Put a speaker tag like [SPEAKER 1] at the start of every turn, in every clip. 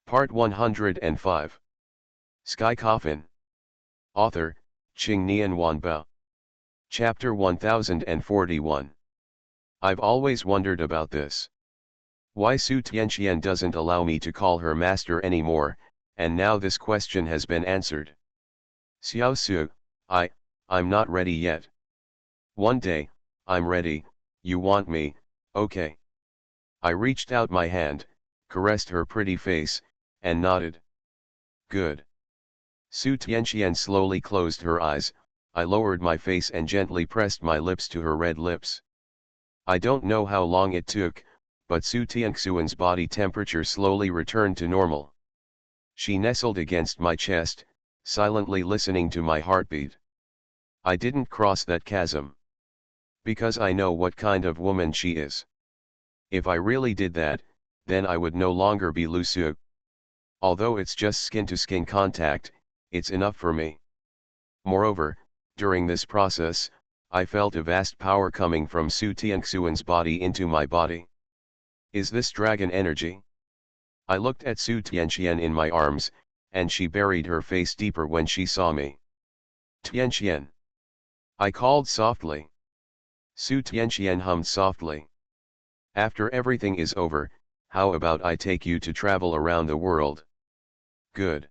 [SPEAKER 1] Part 105. Sky Coffin. Author, Qing Nian Wanbao. Chapter 1041. I've always wondered about this. Why Su Tianqian doesn't allow me to call her master anymore, and now this question has been answered. Xiao Su, I'm not ready yet. One day, I'm ready, you want me, okay. I reached out my hand, caressed her pretty face, and nodded. Good. Su Tianqian slowly closed her eyes. I lowered my face and gently pressed my lips to her red lips. I don't know how long it took, but Su Tianxuan's body temperature slowly returned to normal. She nestled against my chest, silently listening to my heartbeat. I didn't cross that chasm. Because I know what kind of woman she is. If I really did that, then I would no longer be Lu Su. Although it's just skin-to-skin contact, it's enough for me. Moreover, during this process, I felt a vast power coming from Su Tianxuan's body into my body. Is this dragon energy? I looked at Su Tianqian in my arms, and she buried her face deeper when she saw me. Tianqian. I called softly. Su Tianqian hummed softly. After everything is over, how about I take you to travel around the world? Good.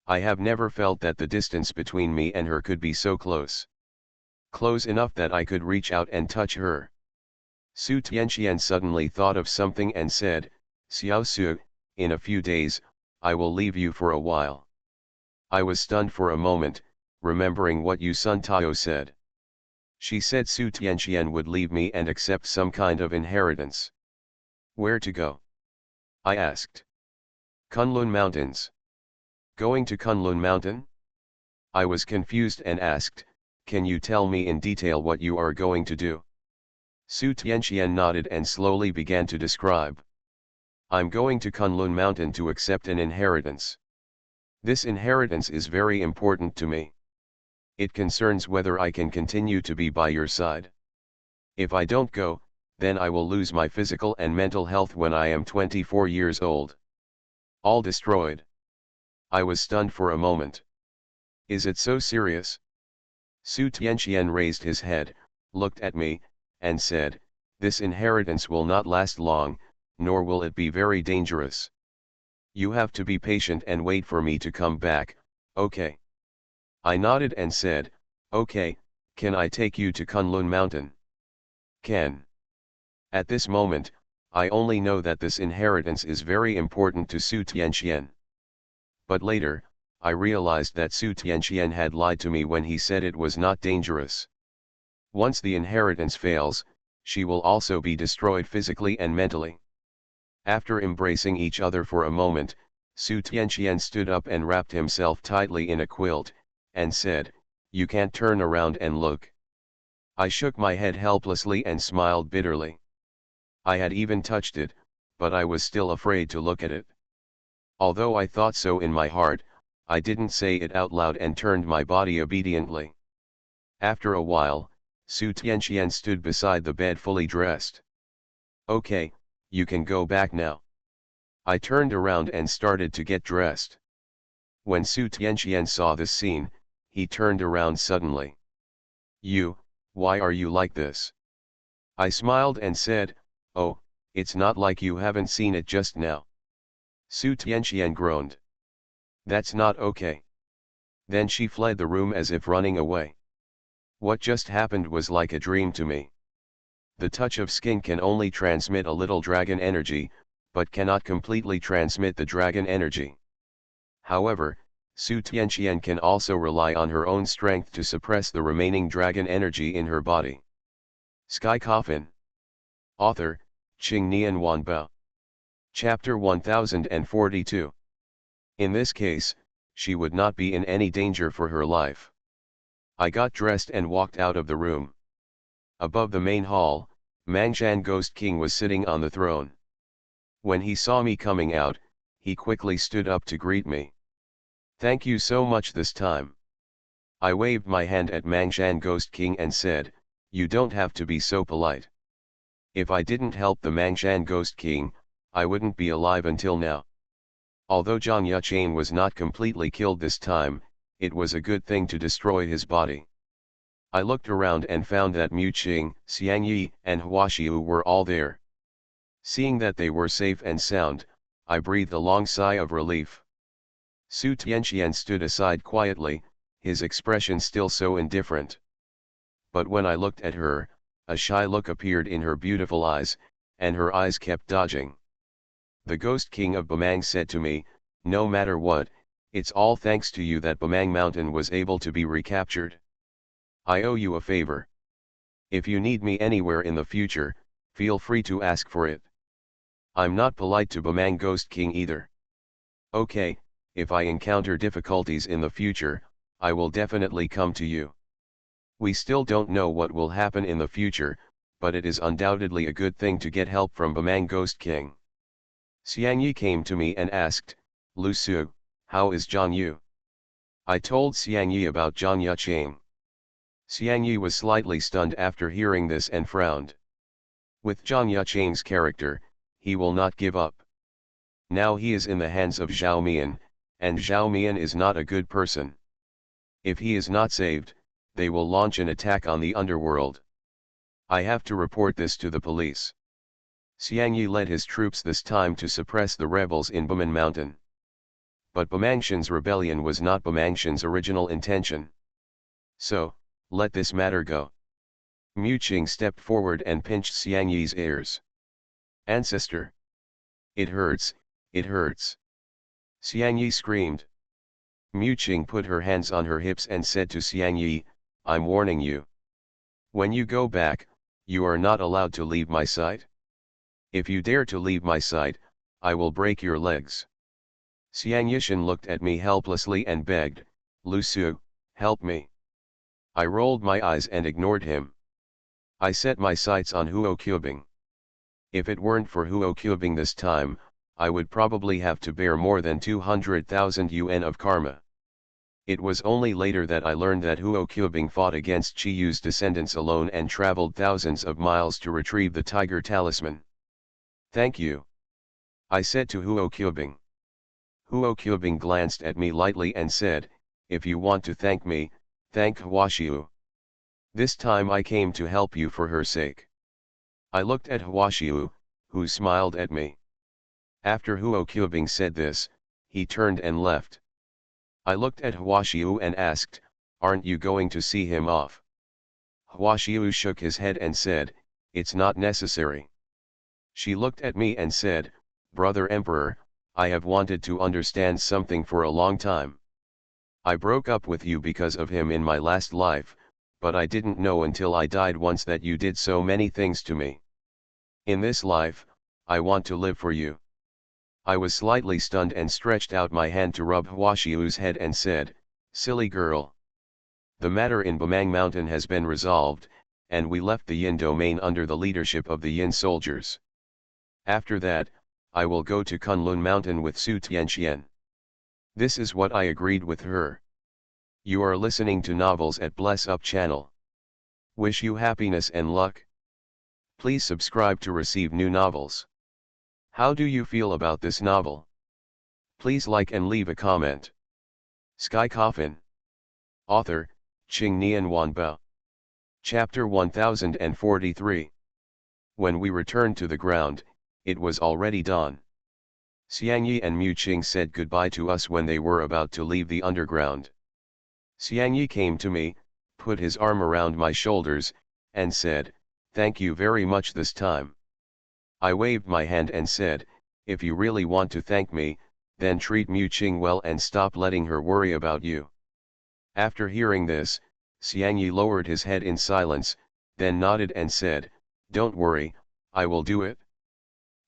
[SPEAKER 1] I have never felt that the distance between me and her could be so close. Close enough that I could reach out and touch her. Su Tianqian suddenly thought of something and said, Xiao Su, in a few days, I will leave you for a while. I was stunned for a moment, remembering what Yu Sun Tao said. She said Su Tianqian would leave me and accept some kind of inheritance. Where to go? I asked. Kunlun Mountains. Going to Kunlun Mountain? I was confused and asked, can you tell me in detail what you are going to do? Su Tianqian nodded and slowly began to describe. I'm going to Kunlun Mountain to accept an inheritance. This inheritance is very important to me. It concerns whether I can continue to be by your side. If I don't go, then I will lose my physical and mental health when I am 24 years old. All destroyed. I was stunned for a moment. Is it so serious? Su Tianqian raised his head, looked at me, and said, this inheritance will not last long, nor will it be very dangerous. You have to be patient and wait for me to come back, okay? I nodded and said, okay, can I take you to Kunlun Mountain? Can. At this moment, I only know that this inheritance is very important to Su Tianqian. But later, I realized that Su Tianqian had lied to me when he said it was not dangerous. Once the inheritance fails, she will also be destroyed physically and mentally. After embracing each other for a moment, Su Tianqian stood up and wrapped himself tightly in a quilt, and said, you can't turn around and look. I shook my head helplessly and smiled bitterly. I had even touched it, but I was still afraid to look at it. Although I thought so in my heart, I didn't say it out loud and turned my body obediently. After a while, Su Tianqian stood beside the bed fully dressed. Okay, you can go back now. I turned around and started to get dressed. When Su Tianqian saw this scene, he turned around suddenly. Why are you like this? I smiled and said, oh, it's not like you haven't seen it just now. Su Tianqian groaned. That's not okay. Then she fled the room as if running away. What just happened was like a dream to me. The touch of skin can only transmit a little dragon energy, but cannot completely transmit the dragon energy. However, Su Tianqian can also rely on her own strength to suppress the remaining dragon energy in her body. Sky Coffin. Author, Qing Nian Wanbao. Chapter 1042. In this case, she would not be in any danger for her life. I got dressed and walked out of the room. Above the main hall, Mangshan Ghost King was sitting on the throne. When he saw me coming out, he quickly stood up to greet me. Thank you so much this time. I waved my hand at Mangshan Ghost King and said, you don't have to be so polite. If I didn't help the Mangshan Ghost King, I wouldn't be alive until now. Although Zhang Yuqian was not completely killed this time, it was a good thing to destroy his body. I looked around and found that Mu Qing, Xiang Yi, and Hua Xiu were all there. Seeing that they were safe and sound, I breathed a long sigh of relief. Su Tianqian stood aside quietly, his expression still so indifferent. But when I looked at her, a shy look appeared in her beautiful eyes, and her eyes kept dodging. The Ghost King of Bamang said to me, "No matter what, it's all thanks to you that Bamang Mountain was able to be recaptured. I owe you a favor. If you need me anywhere in the future, feel free to ask for it. I'm not polite to Bamang Ghost King either. Okay, if I encounter difficulties in the future, I will definitely come to you. We still don't know what will happen in the future, but it is undoubtedly a good thing to get help from Bamang Ghost King." Xiang Yi came to me and asked, "Lu Su, how is Zhang Yu?" I told Xiang Yi about Zhang Yuqian. Xiang Yi was slightly stunned after hearing this and frowned. With Zhang Yuqian's character, he will not give up. Now he is in the hands of Zhao Mian, and Zhao Mian is not a good person. If he is not saved, they will launch an attack on the underworld. I have to report this to the police. Xiang Yi led his troops this time to suppress the rebels in Bamang Mountain. But Bamangshan's rebellion was not Bamangshan's original intention. So, let this matter go. Mu Qing stepped forward and pinched Xiang Yi's ears. "Ancestor! It hurts, it hurts!" Xiang Yi screamed. Mu Qing put her hands on her hips and said to Xiang Yi, "I'm warning you. When you go back, you are not allowed to leave my sight. If you dare to leave my sight, I will break your legs." Xiang Yishan looked at me helplessly and begged, "Lu Su, help me." I rolled my eyes and ignored him. I set my sights on Huo Qubing. If it weren't for Huo Qubing this time, I would probably have to bear more than 200,000 yuan of karma. It was only later that I learned that Huo Qubing fought against Qi Yu's descendants alone and traveled thousands of miles to retrieve the tiger talisman. "Thank you," I said to Huo Qubing. Huo Qubing glanced at me lightly and said, "If you want to thank me, thank Hua Xiu. This time I came to help you for her sake." I looked at Hua Xiu, who smiled at me. After Huo Qubing said this, he turned and left. I looked at Hua Xiu and asked, "Aren't you going to see him off?" Hua Xiu shook his head and said, "It's not necessary." She looked at me and said, "Brother Emperor, I have wanted to understand something for a long time. I broke up with you because of him in my last life, but I didn't know until I died once that you did so many things to me. In this life, I want to live for you." I was slightly stunned and stretched out my hand to rub Hua Xiu's head and said, "Silly girl. The matter in Bamang Mountain has been resolved, and we left the Yin domain under the leadership of the Yin soldiers. After that, I will go to Kunlun Mountain with Su Tianqian. This is what I agreed with her." You are listening to Novels at Bless Up channel. Wish you happiness and luck. Please subscribe to receive new novels. How do you feel about this novel? Please like and leave a comment. Sky Coffin. Author, Qing Nian Wanbao. Chapter 1043. When we returned to the ground, it was already dawn. Xiang Yi and Mu Qing said goodbye to us when they were about to leave the underground. Xiang Yi came to me, put his arm around my shoulders, and said, "Thank you very much this time." I waved my hand and said, "If you really want to thank me, then treat Mu Qing well and stop letting her worry about you." After hearing this, Xiang Yi lowered his head in silence, then nodded and said, "Don't worry, I will do it."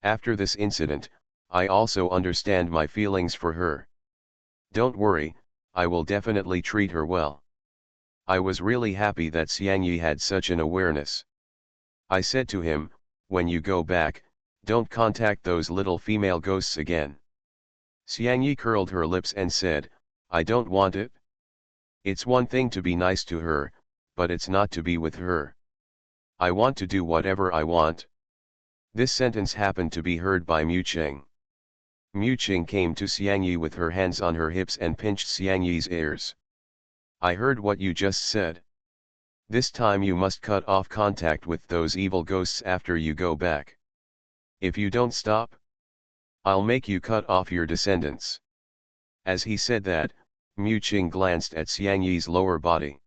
[SPEAKER 1] After this incident, I also understand my feelings for her. Don't worry, I will definitely treat her well. I was really happy that Xiang Yi had such an awareness. I said to him, "When you go back, don't contact those little female ghosts again." Xiang Yi curled her lips and said, "I don't want it. It's one thing to be nice to her, but it's not to be with her. I want to do whatever I want." This sentence happened to be heard by Mu Qing. Mu Qing came to Xiangyi with her hands on her hips and pinched Xiangyi's ears. I heard what you just said. This time you must cut off contact with those evil ghosts after you go back. If you don't stop, I'll make you cut off your descendants. As he said that, Mu Qing glanced at Xiangyi's lower body.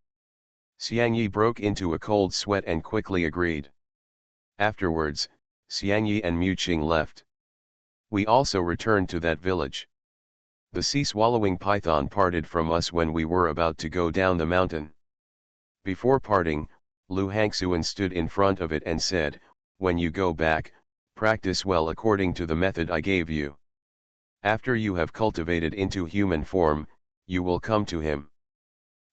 [SPEAKER 1] Xiangyi broke into a cold sweat and quickly agreed. Afterwards, Xiangyi and Mu Qing left. We also returned to that village. The sea-swallowing python parted from us when we were about to go down the mountain. Before parting, Lu Hangxuan stood in front of it and said, "When you go back, practice well according to the method I gave you. After you have cultivated into human form, you will come to him."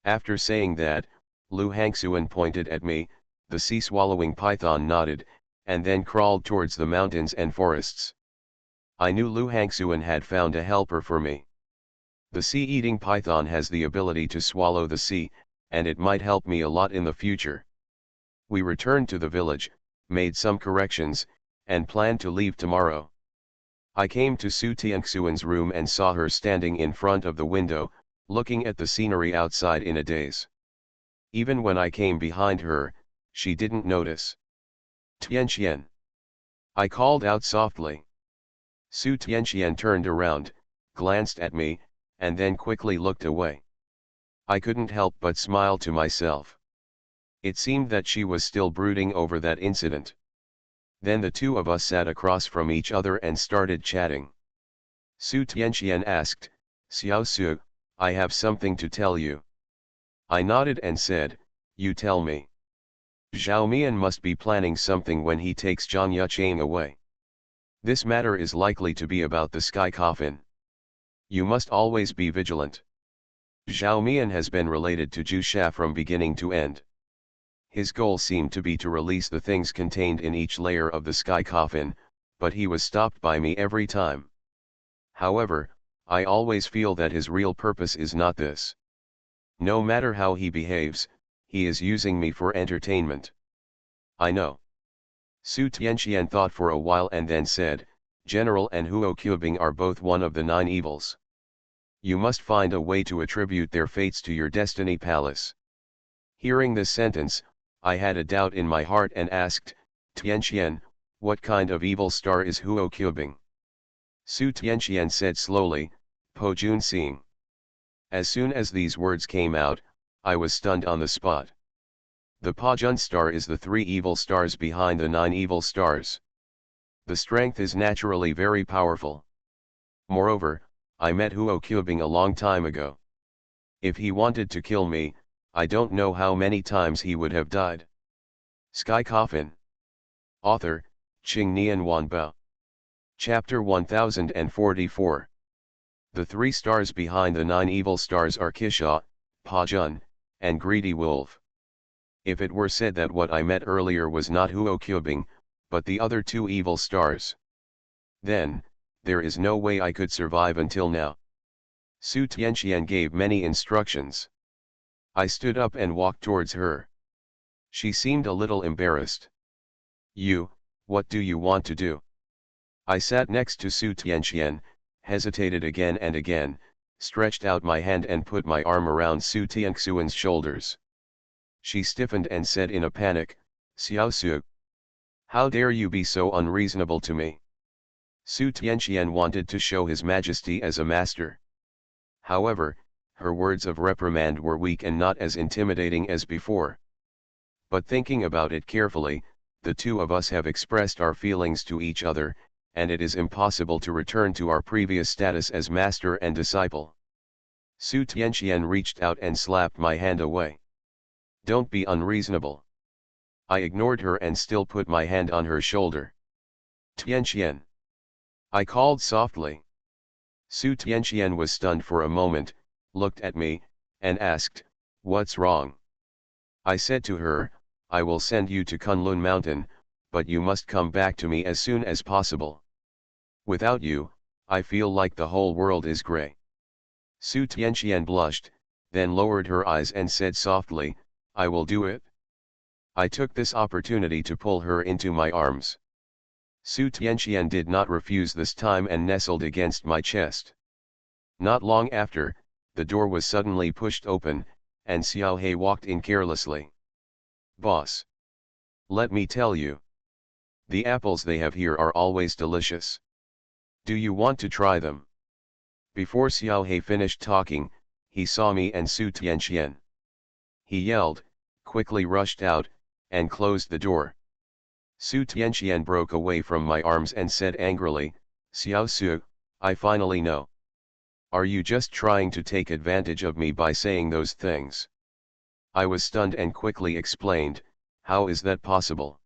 [SPEAKER 1] After saying that, Lu Hangxuan pointed at me, the sea-swallowing python nodded, and then crawled towards the mountains and forests. I knew Lu Hangxuan had found a helper for me. The sea-eating python has the ability to swallow the sea, and it might help me a lot in the future. We returned to the village, made some corrections, and planned to leave tomorrow. I came to Su Tianxuan's room and saw her standing in front of the window, looking at the scenery outside in a daze. Even when I came behind her, she didn't notice. "Tianxian!" I called out softly. Su Tianxian turned around, glanced at me, and then quickly looked away. I couldn't help but smile to myself. It seemed that she was still brooding over that incident. Then the two of us sat across from each other and started chatting. Su Tianxian asked, "Xiao Su, I have something to tell you." I nodded and said, "You tell me." "Zhao Mian must be planning something when he takes Zhang Yucheng away. This matter is likely to be about the sky coffin. You must always be vigilant. Zhao Mian has been related to Zhu Sha from beginning to end. His goal seemed to be to release the things contained in each layer of the sky coffin, but he was stopped by me every time. However, I always feel that his real purpose is not this. No matter how he behaves, he is using me for entertainment. I know." Su Tianxian thought for a while and then said, "General and Huo Qubing are both one of the 9 evils. You must find a way to attribute their fates to your destiny palace." Hearing this sentence, I had a doubt in my heart and asked, "Tianxian, what kind of evil star is Huo Qubing?" Su Tianxian said slowly, "Po Jun Xing." As soon as these words came out, I was stunned on the spot. The Pa Jun star is the 3 evil stars behind the 9 evil stars. The strength is naturally very powerful. Moreover, I met Huo Qubing a long time ago. If he wanted to kill me, I don't know how many times he would have died. Sky Coffin. Author, Qing Nian Wanbao. Chapter 1044. The 3 stars behind the 9 evil stars are Kisha, Pa Jun, and Greedy Wolf. If it were said that what I met earlier was not Huo Qubing, but the other 2 evil stars, then, there is no way I could survive until now. Su Tianxian gave many instructions. I stood up and walked towards her. She seemed a little embarrassed. What do you want to do?" I sat next to Su Tianxian, hesitated again and again, stretched out my hand and put my arm around Su Tianxuan's shoulders. She stiffened and said in a panic, "Xiao Su, how dare you be so unreasonable to me?" Su Tianxian wanted to show his majesty as a master. However, her words of reprimand were weak and not as intimidating as before. But thinking about it carefully, the two of us have expressed our feelings to each other, and it is impossible to return to our previous status as master and disciple. Su Tianxian reached out and slapped my hand away. "Don't be unreasonable." I ignored her and still put my hand on her shoulder. "Tianxian," I called softly. Su Tianxian was stunned for a moment, looked at me, and asked, "What's wrong?" I said to her, "I will send you to Kunlun Mountain, but you must come back to me as soon as possible. Without you, I feel like the whole world is gray." Su Tianxian blushed, then lowered her eyes and said softly, "I will do it." I took this opportunity to pull her into my arms. Su Tianqian did not refuse this time and nestled against my chest. Not long after, the door was suddenly pushed open, and Xiao He walked in carelessly. "Boss. Let me tell you. The apples they have here are always delicious. Do you want to try them?" Before Xiao He finished talking, he saw me and Su Tianqian. He yelled, quickly rushed out, and closed the door. Su Tianqian broke away from my arms and said angrily, "Xiao Su, I finally know. Are you just trying to take advantage of me by saying those things?" I was stunned and quickly explained, "How is that possible?"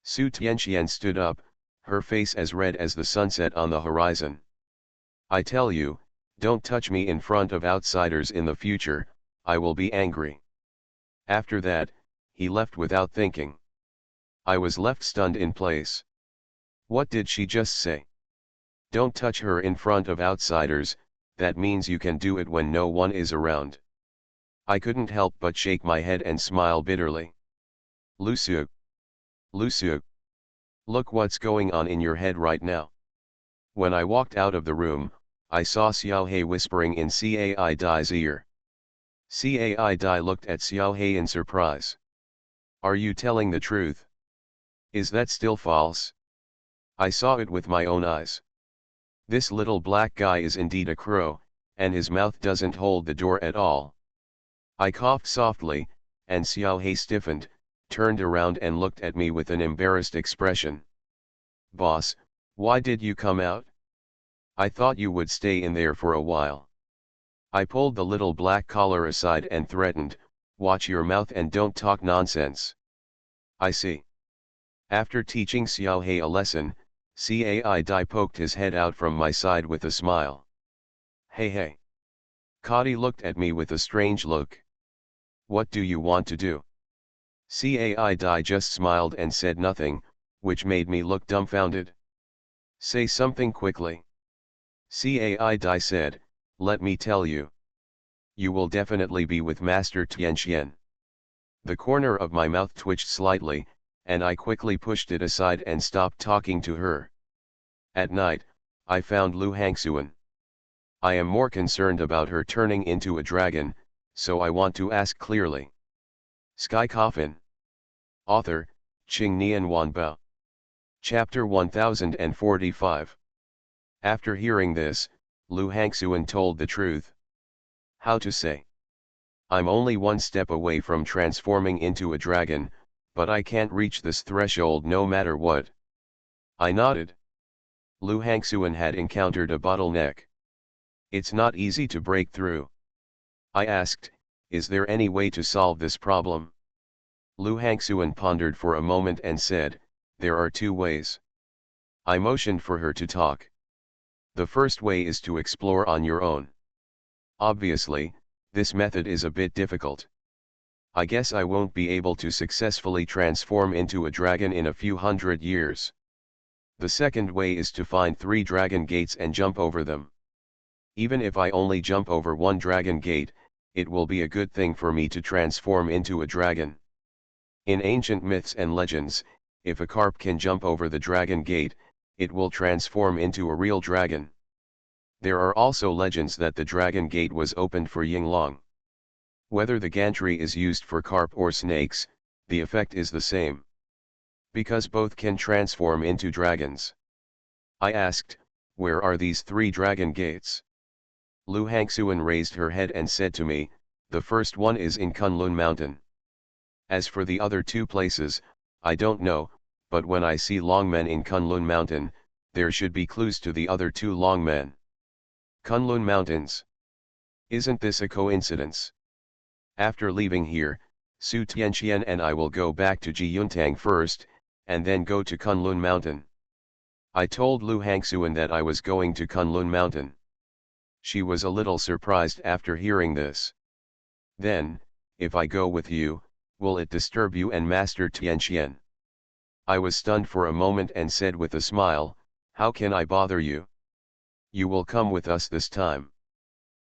[SPEAKER 1] Su Tianqian stood up, her face as red as the sunset on the horizon. "I tell you, don't touch me in front of outsiders in the future, I will be angry." After that, he left without thinking. I was left stunned in place. What did she just say? Don't touch her in front of outsiders, that means you can do it when no one is around. I couldn't help but shake my head and smile bitterly. Lusu. Lusu. Look what's going on in your head right now. When I walked out of the room, I saw Xiao He whispering in Cai Dai's ear. Cai Dai looked at Xiao He in surprise. "Are you telling the truth? Is that still false?" I saw it with my own eyes. This little black guy is indeed a crow, and his mouth doesn't hold the door at all. I coughed softly, and Xiao He stiffened, turned around and looked at me with an embarrassed expression. "Boss, why did you come out? I thought you would stay in there for a while." I pulled the little black collar aside and threatened, "Watch your mouth and don't talk nonsense." "I see." After teaching Xiao He a lesson, Cai Dai poked his head out from my side with a smile. "Hey hey." Kadi looked at me with a strange look. "What do you want to do?" Cai Dai just smiled and said nothing, which made me look dumbfounded. "Say something quickly." Cai Dai said, "Let me tell you. You will definitely be with Master Tianqian." The corner of my mouth twitched slightly, and I quickly pushed it aside and stopped talking to her. At night, I found Lu Hangxuan. I am more concerned about her turning into a dragon, so I want to ask clearly. Sky Coffin. Author, Qing Nian Wanbao. Chapter 1045. After hearing this, Lu Hangxuan told the truth. "How to say? I'm only one step away from transforming into a dragon, but I can't reach this threshold no matter what." I nodded. Lu Hangxuan had encountered a bottleneck. "It's not easy to break through." I asked, "Is there any way to solve this problem?" Lu Hangxuan pondered for a moment and said, "There are two ways." I motioned for her to talk. "The first way is to explore on your own. Obviously, this method is a bit difficult. I guess I won't be able to successfully transform into a dragon in a few hundred years. The second way is to find 3 dragon gates and jump over them. Even if I only jump over one dragon gate, it will be a good thing for me to transform into a dragon. In ancient myths and legends, if a carp can jump over the dragon gate, it will transform into a real dragon. There are also legends that the dragon gate was opened for Yinglong. Whether the gantry is used for carp or snakes, the effect is the same. Because both can transform into dragons. I asked, "Where are these 3 dragon gates?" Lu Hangxuan raised her head and said to me, "The first one is in Kunlun Mountain. As for the other 2 places, I don't know, but when I see longmen in Kunlun Mountain, there should be clues to the other 2 longmen." Kunlun Mountains. Isn't this a coincidence? After leaving here, Su Tianqian and I will go back to Jiyuntang first, and then go to Kunlun Mountain. I told Lu Hangxuan that I was going to Kunlun Mountain. She was a little surprised after hearing this. "Then, if I go with you, will it disturb you and Master Tianqian?" I was stunned for a moment and said with a smile, "How can I bother you? You will come with us this time.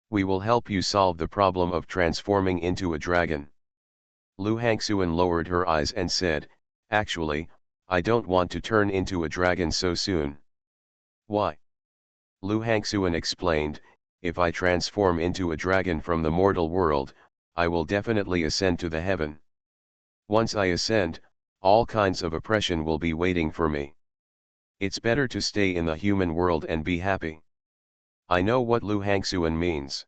[SPEAKER 1] We will help you solve the problem of transforming into a dragon." Lu Hangxuan lowered her eyes and said, "Actually, I don't want to turn into a dragon so soon. Why? Lu Hangxuan explained, if I transform into a dragon from the mortal world, I will definitely ascend to the heaven. Once I ascend, all kinds of oppression will be waiting for me. It's better to stay in the human world and be happy. I know what Lu Hangxuan means.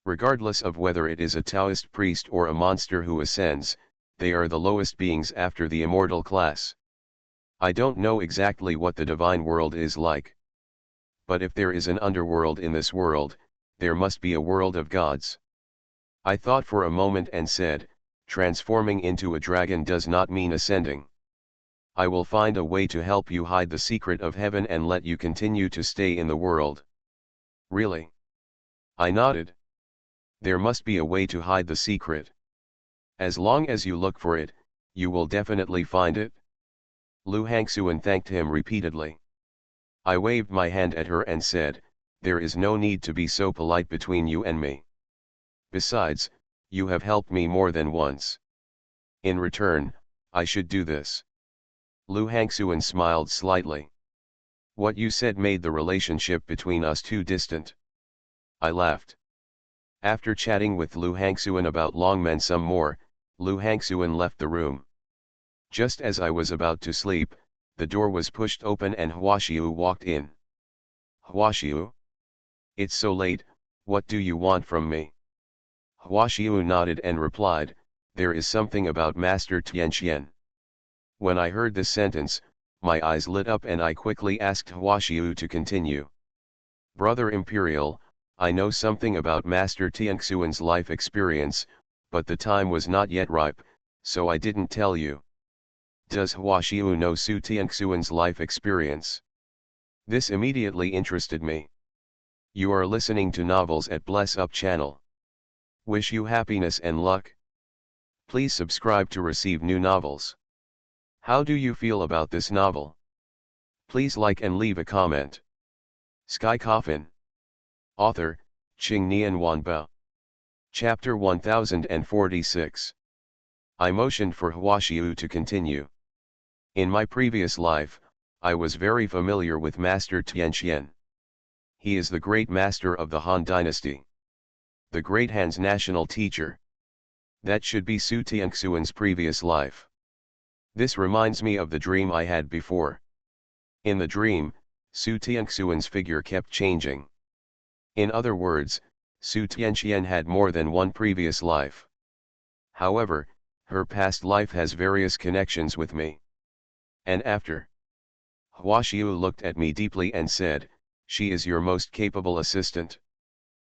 [SPEAKER 1] Regardless of whether it is a Taoist priest or a monster who ascends, they are the lowest beings after the immortal class. I don't know exactly what the divine world is like. But if there is an underworld in this world, there must be a world of gods. I thought for a moment and said, transforming into a dragon does not mean ascending. I will find a way to help you hide the secret of heaven and let you continue to stay in the world. Really? I nodded. There must be a way to hide the secret. As long as you look for it, you will definitely find it. Lu Hangxuan thanked him repeatedly. I waved my hand at her and said, there is no need to be so polite between you and me. Besides, you have helped me more than once. In return, I should do this. Lu Hangxuan smiled slightly. What you said made the relationship between us too distant. I laughed. After chatting with Lu Hangxuan about Longmen some more, Lu Hangxuan left the room. Just as I was about to sleep, the door was pushed open and Huaxiu walked in. Huaxiu? It's so late, what do you want from me? Huaxiu nodded and replied, there is something about Master Tianqian. When I heard this sentence, my eyes lit up and I quickly asked Huaxiu to continue. Brother Imperial, I know something about Master Tianxuan's life experience, but the time was not yet ripe, so I didn't tell you. Does Huaxiu know Su Tianxuan's life experience? This immediately interested me. You are listening to Novels at Bless Up channel. Wish you happiness and luck. Please subscribe to receive new novels. How do you feel about this novel? Please like and leave a comment. Sky Coffin. Author, Qingnian Wanbao. Chapter 1046. I motioned for Huaxiu to continue. In my previous life, I was very familiar with Master Tianqian. He is the great master of the Han dynasty. The Great Han's national teacher. That should be Su Tianxuan's previous life. This reminds me of the dream I had before. In the dream, Su Tianxuan's figure kept changing. In other words, Su Tianqian had more than one previous life. However, her past life has various connections with me. And after. Huaxiu looked at me deeply and said, she is your most capable assistant.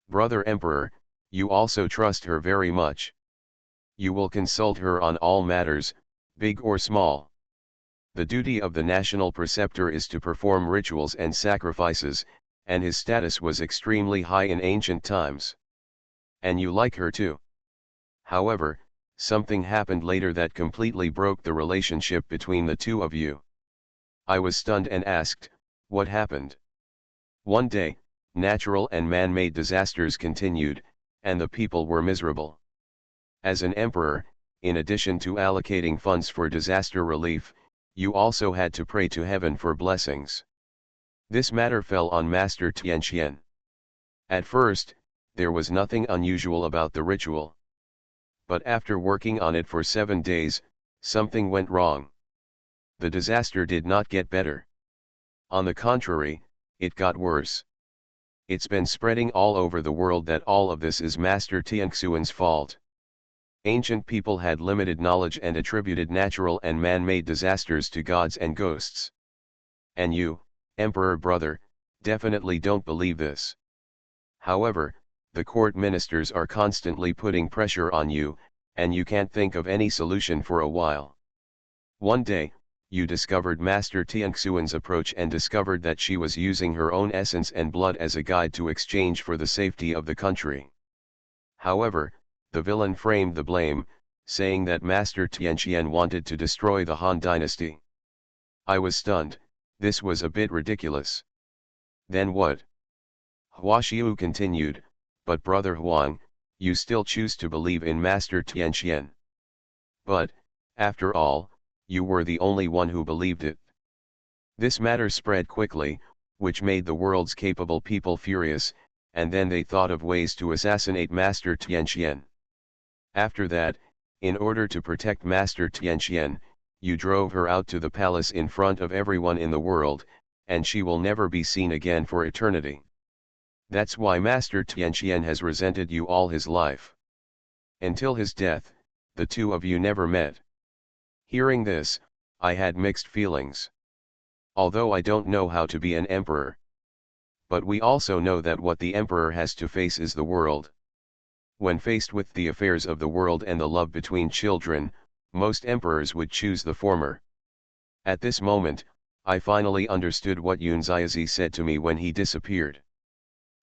[SPEAKER 1] Brother Emperor, you also trust her very much. You will consult her on all matters, big or small. The duty of the national preceptor is to perform rituals and sacrifices, and his status was extremely high in ancient times. And you like her too. However, something happened later that completely broke the relationship between the two of you. I was stunned and asked, what happened? One day, natural and man-made disasters continued, and the people were miserable. As an emperor, in addition to allocating funds for disaster relief, you also had to pray to heaven for blessings. This matter fell on Master Tianqian. At first, there was nothing unusual about the ritual. But after working on it for 7 days, something went wrong. The disaster did not get better. On the contrary, it got worse. It's been spreading all over the world that all of this is Master Tianxuan's fault. Ancient people had limited knowledge and attributed natural and man-made disasters to gods and ghosts. And you, Emperor brother, definitely don't believe this. However, the court ministers are constantly putting pressure on you, and you can't think of any solution for a while. One day, you discovered Master Tianxuan's approach and discovered that she was using her own essence and blood as a guide to exchange for the safety of the country. However, the villain framed the blame, saying that Master Tianqian wanted to destroy the Han dynasty. I was stunned. This was a bit ridiculous. Then what? Huaxiu continued, but Brother Huang, you still choose to believe in Master Tianqian. But, after all, you were the only one who believed it. This matter spread quickly, which made the world's capable people furious, and then they thought of ways to assassinate Master Tianqian. After that, in order to protect Master Tianqian, you drove her out to the palace in front of everyone in the world, and she will never be seen again for eternity. That's why Master Tianqian has resented you all his life. Until his death, the two of you never met. Hearing this, I had mixed feelings. Although I don't know how to be an emperor. But we also know that what the emperor has to face is the world. When faced with the affairs of the world and the love between children, most emperors would choose the former. At this moment, I finally understood what Yunziazi said to me when he disappeared.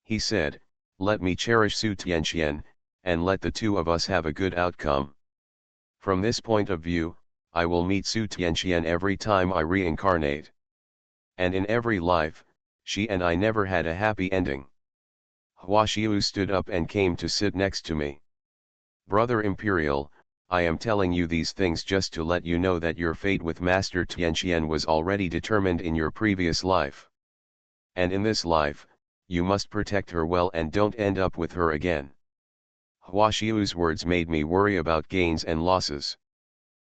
[SPEAKER 1] He said, "Let me cherish Su Tianqian, and let the two of us have a good outcome. From this point of view, I will meet Su Tianqian every time I reincarnate. And in every life, she and I never had a happy ending." Huaxiu stood up and came to sit next to me. "Brother Imperial, I am telling you these things just to let you know that your fate with Master Tianqian was already determined in your previous life. And in this life, you must protect her well and don't end up with her again." Huaxiu's words made me worry about gains and losses.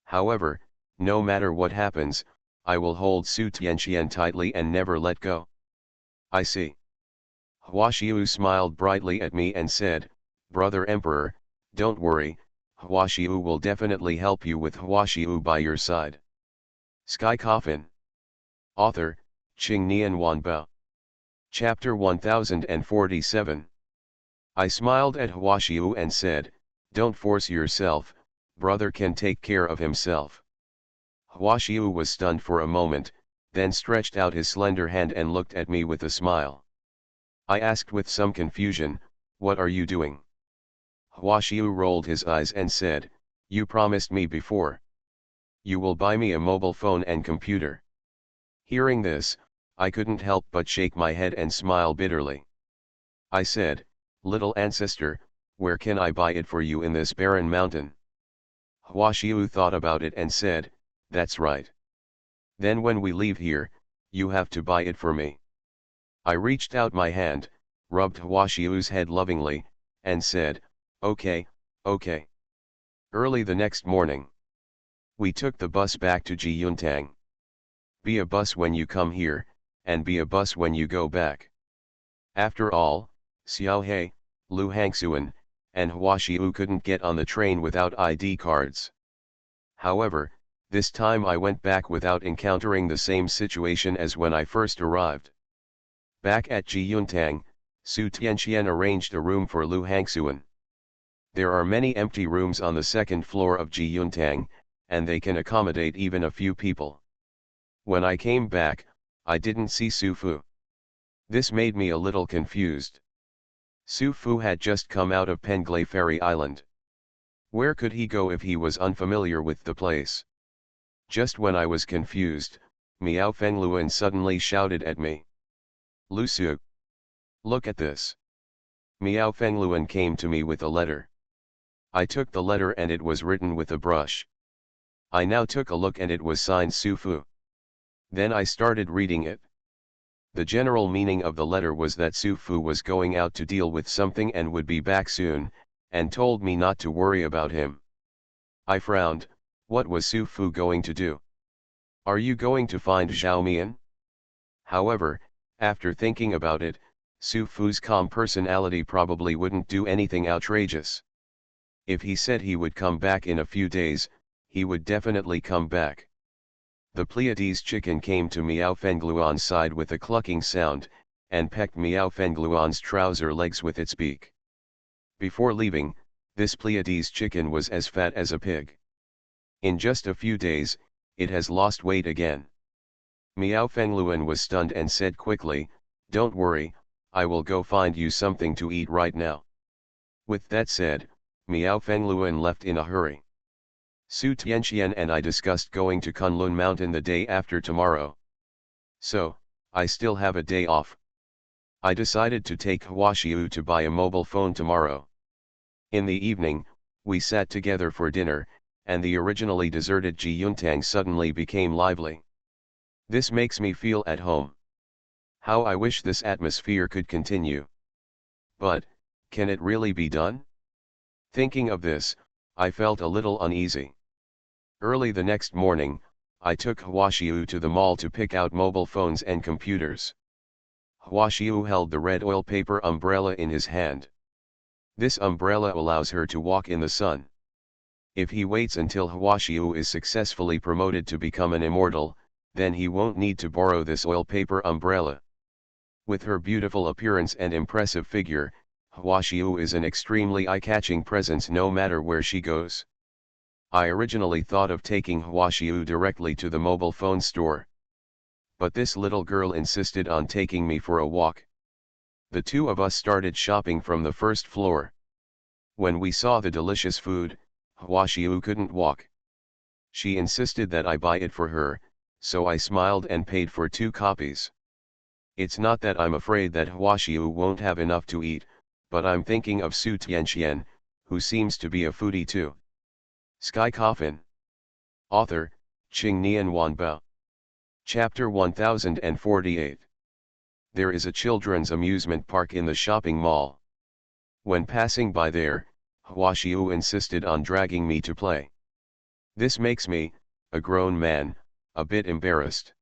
[SPEAKER 1] However, no matter what happens, I will hold Su Tianqian tightly and never let go. "I see." Huaxiu smiled brightly at me and said, "Brother Emperor, don't worry, Huaxiu will definitely help you with Huaxiu by your side." Sky Coffin. Author, Qingnian Wanbao. Chapter 1047. I smiled at Huaxiu and said, "Don't force yourself, brother can take care of himself." Huaxiu was stunned for a moment, then stretched out his slender hand and looked at me with a smile. I asked with some confusion, "What are you doing?" Huaxiu rolled his eyes and said, "You promised me before. You will buy me a mobile phone and computer." Hearing this, I couldn't help but shake my head and smile bitterly. I said, "Little ancestor, where can I buy it for you in this barren mountain?" Huaxiu thought about it and said, "That's right. Then when we leave here, you have to buy it for me." I reached out my hand, rubbed Huaxiu's head lovingly, and said, "Okay, okay." Early the next morning, we took the bus back to Jiyuntang. Be a bus when you come here, and be a bus when you go back. After all, Xiaohe, Lu Hangxuan, and Huaxiu couldn't get on the train without ID cards. However, this time I went back without encountering the same situation as when I first arrived. Back at Jiyuntang, Su Tianqian arranged a room for Lu Hangxuan. There are many empty rooms on the second floor of Jiyuntang, and they can accommodate even a few people. When I came back, I didn't see Su Fu. This made me a little confused. Su Fu had just come out of Penglai Fairy Island. Where could he go if he was unfamiliar with the place? Just when I was confused, Miao Fengluan suddenly shouted at me. "Lu Su! Look at this!" Miao Fengluan came to me with a letter. I took the letter and it was written with a brush. I now took a look and it was signed Su Fu. Then I started reading it. The general meaning of the letter was that Su Fu was going out to deal with something and would be back soon, and told me not to worry about him. I frowned. What was Su Fu going to do? Are you going to find Zhao Mian? However, after thinking about it, Su Fu's calm personality probably wouldn't do anything outrageous. If he said he would come back in a few days, he would definitely come back. The Pleiades chicken came to Miao Fengluan's side with a clucking sound, and pecked Miao Fengluan's trouser legs with its beak. Before leaving, this Pleiades chicken was as fat as a pig. In just a few days, it has lost weight again. Miao Fengluan was stunned and said quickly, "Don't worry, I will go find you something to eat right now." With that said, Miao Fengluan left in a hurry. Su Tianqian and I discussed going to Kunlun Mountain the day after tomorrow. So, I still have a day off. I decided to take Huaxiu to buy a mobile phone tomorrow. In the evening, we sat together for dinner, and the originally deserted Jiuntang suddenly became lively. This makes me feel at home. How I wish this atmosphere could continue. But, can it really be done? Thinking of this, I felt a little uneasy. Early the next morning, I took Huaxiu to the mall to pick out mobile phones and computers. Huaxiu held the red oil paper umbrella in his hand. This umbrella allows her to walk in the sun. If he waits until Huaxiu is successfully promoted to become an immortal, then he won't need to borrow this oil paper umbrella. With her beautiful appearance and impressive figure, Huaxiu is an extremely eye-catching presence no matter where she goes. I originally thought of taking Huaxiu directly to the mobile phone store. But this little girl insisted on taking me for a walk. The two of us started shopping from the first floor. When we saw the delicious food, Huaxiu couldn't walk. She insisted that I buy it for her, so I smiled and paid for 2 copies. It's not that I'm afraid that Huaxiu won't have enough to eat, but I'm thinking of Su Tianxian, who seems to be a foodie too. Sky Coffin. Author, Qingnian Wanbao. Chapter 1048. There is a children's amusement park in the shopping mall. When passing by there, Huaxiu insisted on dragging me to play. This makes me, a grown man, a bit embarrassed.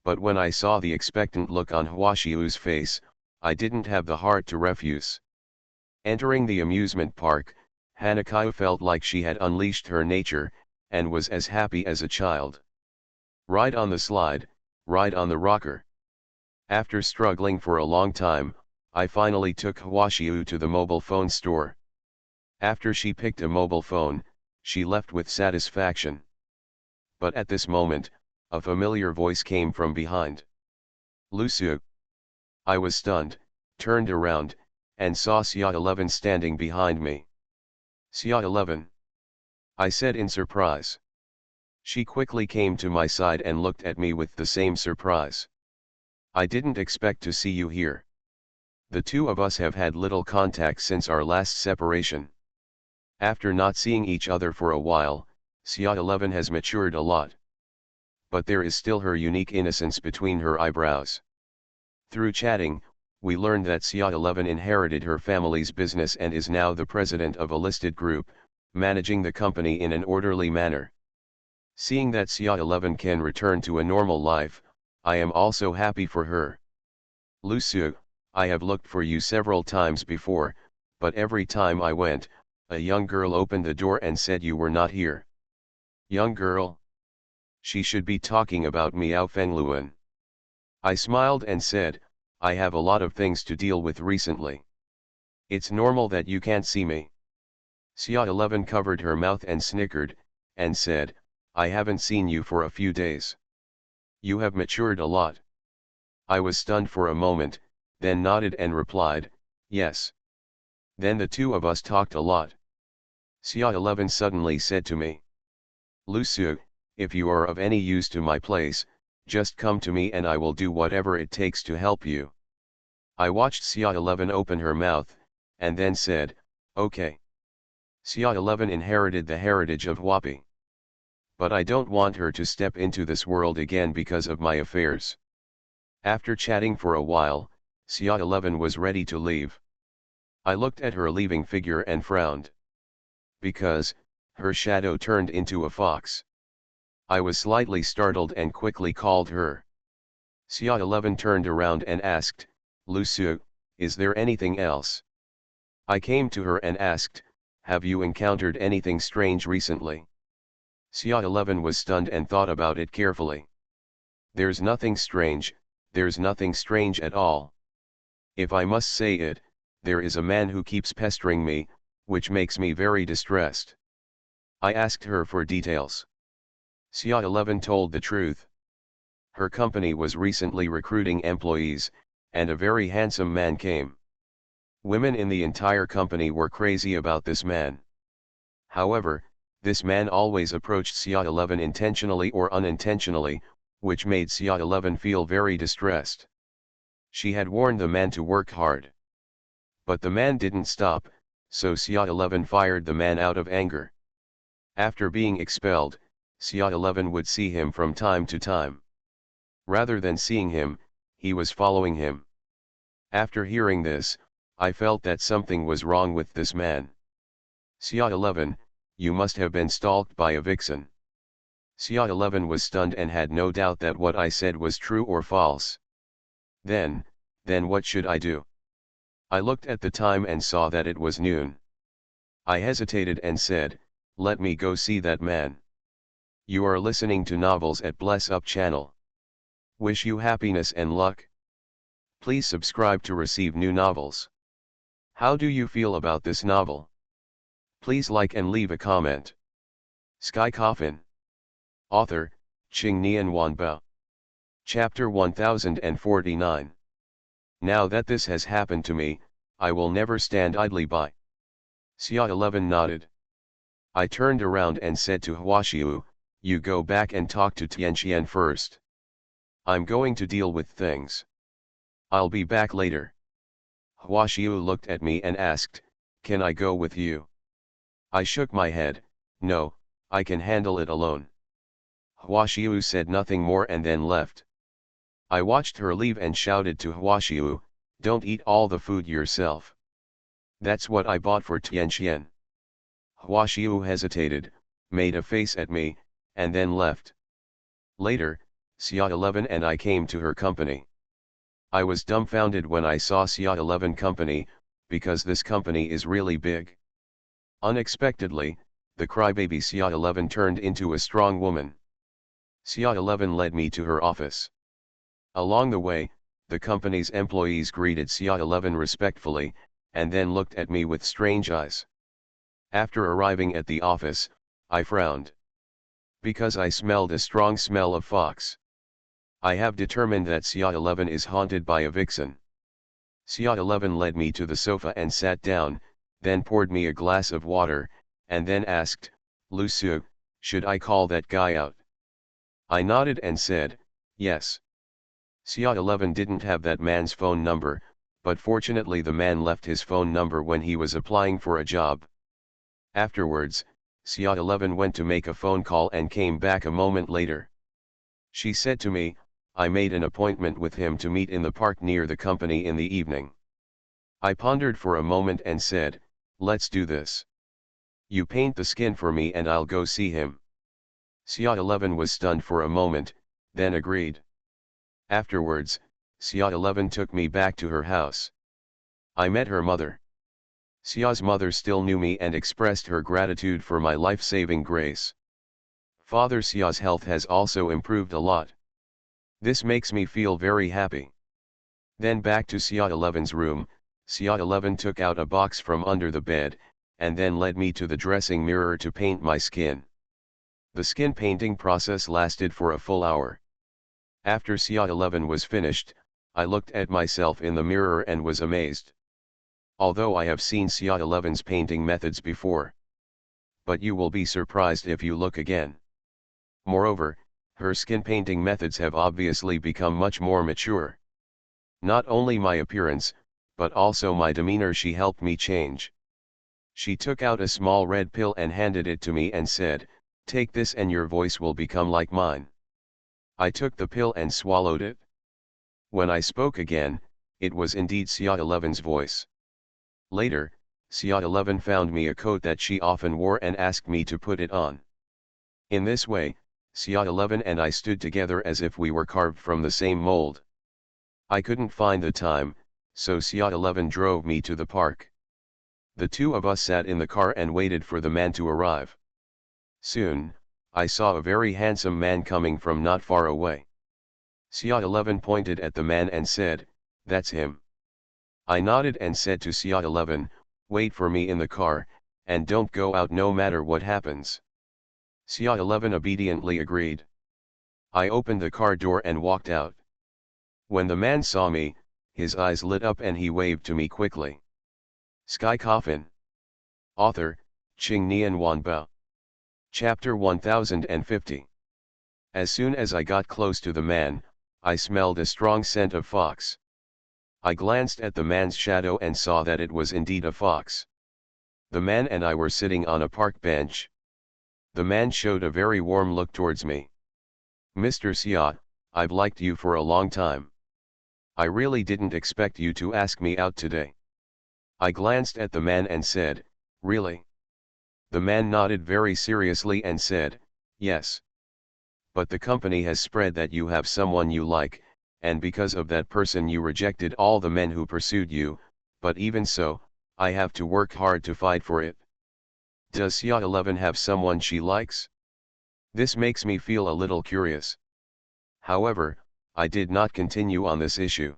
[SPEAKER 1] But when I saw the expectant look on Huaxiu's face, I didn't have the heart to refuse. Entering the amusement park, Hanakyu felt like she had unleashed her nature, and was as happy as a child. Ride on the slide, ride on the rocker. After struggling for a long time, I finally took Huaxiu to the mobile phone store. After she picked a mobile phone, she left with satisfaction. But at this moment, a familiar voice came from behind. Lusu. I was stunned, turned around, and saw Xia 11 standing behind me. Xia 11. I said in surprise. She quickly came to my side and looked at me with the same surprise. I didn't expect to see you here. The two of us have had little contact since our last separation. After not seeing each other for a while, Xia 11 has matured a lot. But there is still her unique innocence between her eyebrows. Through chatting, we learned that Xia 11 inherited her family's business and is now the president of a listed group, managing the company in an orderly manner. Seeing that Xia 11 can return to a normal life, I am also happy for her. Lusu, I have looked for you several times before, but every time I went, a young girl opened the door and said you were not here. Young girl? She should be talking about Miao Fengluan. I smiled and said, I have a lot of things to deal with recently. It's normal that you can't see me. Xia 11 covered her mouth and snickered, and said, I haven't seen you for a few days. You have matured a lot. I was stunned for a moment, then nodded and replied, yes. Then the two of us talked a lot. Xia 11 suddenly said to me, Lusu, if you are of any use to my place, just come to me and I will do whatever it takes to help you. I watched Xia 11 open her mouth, and then said, okay. Xia 11 inherited the heritage of Huapi. But I don't want her to step into this world again because of my affairs. After chatting for a while, Xia 11 was ready to leave. I looked at her leaving figure and frowned. Because, her shadow turned into a fox. I was slightly startled and quickly called her. Xia 11 turned around and asked, Lusu, is there anything else? I came to her and asked, have you encountered anything strange recently? Xia 11 was stunned and thought about it carefully. There's nothing strange at all. If I must say it, there is a man who keeps pestering me, which makes me very distressed. I asked her for details. Xia 11 told the truth. Her company was recently recruiting employees, and a very handsome man came. Women in the entire company were crazy about this man. However, this man always approached Xia 11 intentionally or unintentionally, which made Xia 11 feel very distressed. She had warned the man to work hard. But the man didn't stop, so Xia 11 fired the man out of anger. After being expelled, Sci-11 would see him from time to time. Rather than seeing him, he was following him. After hearing this, I felt that something was wrong with this man. Sci-11, you must have been stalked by a vixen. Sci-11 was stunned and had no doubt that what I said was true or false. Then what should I do? I looked at the time and saw that it was noon. I hesitated and said, let me go see that man. You are listening to Novels at Bless Up channel. Wish you happiness and luck. Please subscribe to receive new novels. How do you feel about this novel? Please like and leave a comment. Sky Coffin. Author, Ching Nian Wanbao. Chapter 1049. Now that this has happened to me, I will never stand idly by. Sci-11 nodded. I turned around and said to Huaxiu, you go back and talk to Tianqian first. I'm going to deal with things. I'll be back later. Huaxiu looked at me and asked, can I go with you? I shook my head, no, I can handle it alone. Huaxiu said nothing more and then left. I watched her leave and shouted to Huaxiu, don't eat all the food yourself. That's what I bought for Tianqian. Huaxiu hesitated, made a face at me, and then left. Later, Sci-11 and I came to her company. I was dumbfounded when I saw Sci-11 company, because this company is really big. Unexpectedly, the crybaby Sci-11 turned into a strong woman. Sci-11 led me to her office. Along the way, the company's employees greeted Sci-11 respectfully, and then looked at me with strange eyes. After arriving at the office, I frowned. Because I smelled a strong smell of fox. I have determined that Sci-11 is haunted by a vixen. Sci-11 led me to the sofa and sat down, then poured me a glass of water, and then asked, Lu Su, should I call that guy out? I nodded and said, yes. Sci-11 didn't have that man's phone number, but fortunately the man left his phone number when he was applying for a job. Afterwards, Sci-11 went to make a phone call and came back a moment later. She said to me, I made an appointment with him to meet in the park near the company in the evening. I pondered for a moment and said, let's do this. You paint the skin for me and I'll go see him. Sci-11 was stunned for a moment, then agreed. Afterwards, Sci-11 took me back to her house. I met her mother. Xia's mother still knew me and expressed her gratitude for my life-saving grace. Father Xia's health has also improved a lot. This makes me feel very happy. Then back to Sci-11's room, Sci-11 took out a box from under the bed, and then led me to the dressing mirror to paint my skin. The skin painting process lasted for a full hour. After Sci-11 was finished, I looked at myself in the mirror and was amazed. Although I have seen Sci-11's painting methods before. But you will be surprised if you look again. Moreover, her skin painting methods have obviously become much more mature. Not only my appearance, but also my demeanor she helped me change. She took out a small red pill and handed it to me and said, take this and your voice will become like mine. I took the pill and swallowed it. When I spoke again, it was indeed Sci-11's voice. Later, Sci-11 found me a coat that she often wore and asked me to put it on. In this way, Sci-11 and I stood together as if we were carved from the same mold. I couldn't find the time, so Sci-11 drove me to the park. The two of us sat in the car and waited for the man to arrive. Soon, I saw a very handsome man coming from not far away. Sci-11 pointed at the man and said, that's him. I nodded and said to Sci-11, wait for me in the car, and don't go out no matter what happens. Sci-11 obediently agreed. I opened the car door and walked out. When the man saw me, his eyes lit up and he waved to me quickly. Sky Coffin. Author, Ching Nian Wanbao. Chapter 1050. As soon as I got close to the man, I smelled a strong scent of fox. I glanced at the man's shadow and saw that it was indeed a fox. The man and I were sitting on a park bench. The man showed a very warm look towards me. "Mr. Xia, I've liked you for a long time. I really didn't expect you to ask me out today." I glanced at the man and said, "Really?" The man nodded very seriously and said, "Yes. But the company has spread that you have someone you like, and because of that person you rejected all the men who pursued you, but even so, I have to work hard to fight for it. Does Xia 11 have someone she likes? This makes me feel a little curious." However, I did not continue on this issue.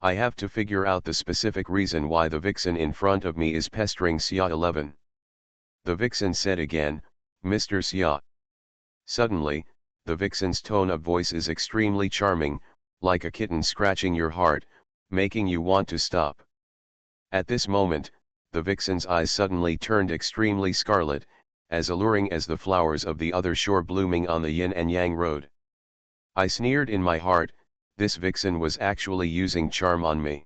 [SPEAKER 1] I have to figure out the specific reason why the vixen in front of me is pestering Xia 11. The vixen said again, "Mr. Xia." Suddenly, the vixen's tone of voice is extremely charming, like a kitten scratching your heart, making you want to stop. At this moment, the vixen's eyes suddenly turned extremely scarlet, as alluring as the flowers of the other shore blooming on the yin and yang road. I sneered in my heart, this vixen was actually using charm on me.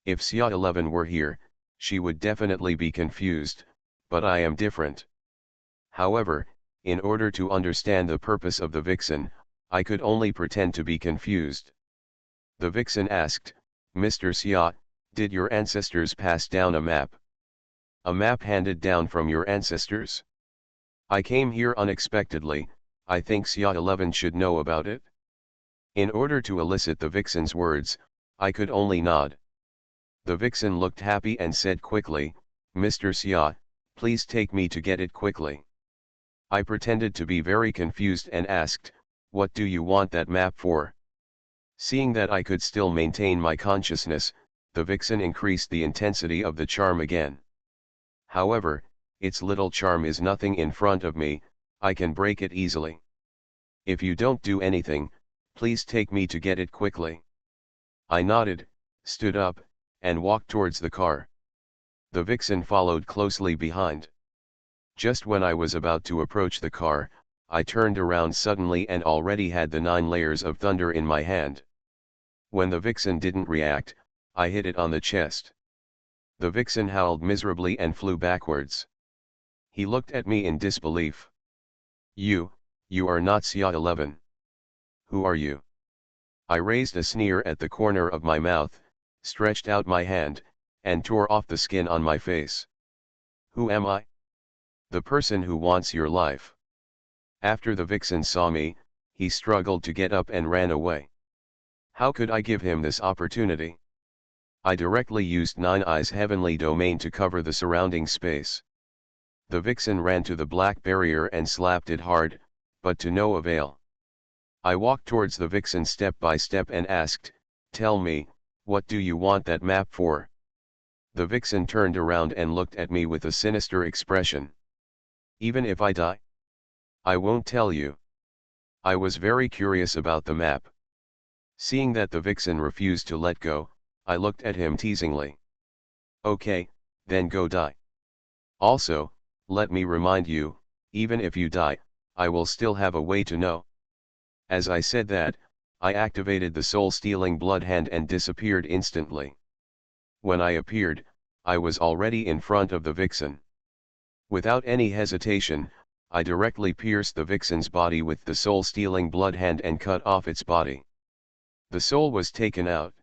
[SPEAKER 1] If Xia 11 were here, she would definitely be confused, but I am different. However, in order to understand the purpose of the vixen, I could only pretend to be confused. The vixen asked, "Mr. Xia, did your ancestors pass down a map? A map handed down from your ancestors? I came here unexpectedly, I think Xia 11 should know about it." In order to elicit the vixen's words, I could only nod. The vixen looked happy and said quickly, "Mr. Xia, please take me to get it quickly." I pretended to be very confused and asked, "What do you want that map for?" Seeing that I could still maintain my consciousness, the vixen increased the intensity of the charm again. However, its little charm is nothing in front of me, I can break it easily. "If you don't do anything, please take me to get it quickly." I nodded, stood up, and walked towards the car. The vixen followed closely behind. Just when I was about to approach the car, I turned around suddenly and already had the 9 layers of thunder in my hand. When the vixen didn't react, I hit it on the chest. The vixen howled miserably and flew backwards. He looked at me in disbelief. You are not Xia 11. Who are you?" I raised a sneer at the corner of my mouth, stretched out my hand, and tore off the skin on my face. "Who am I?" "The person who wants your life." After the vixen saw me, he struggled to get up and ran away. How could I give him this opportunity? I directly used 9 Eyes Heavenly Domain to cover the surrounding space. The vixen ran to the black barrier and slapped it hard, but to no avail. I walked towards the vixen step by step and asked, "Tell me, what do you want that map for?" The vixen turned around and looked at me with a sinister expression. "Even if I die? I won't tell you." I was very curious about the map. Seeing that the vixen refused to let go, I looked at him teasingly. "Okay, then go die. Also, let me remind you, even if you die, I will still have a way to know." As I said that, I activated the soul-stealing blood hand and disappeared instantly. When I appeared, I was already in front of the vixen. Without any hesitation, I directly pierced the vixen's body with the soul-stealing blood hand and cut off its body. The soul was taken out.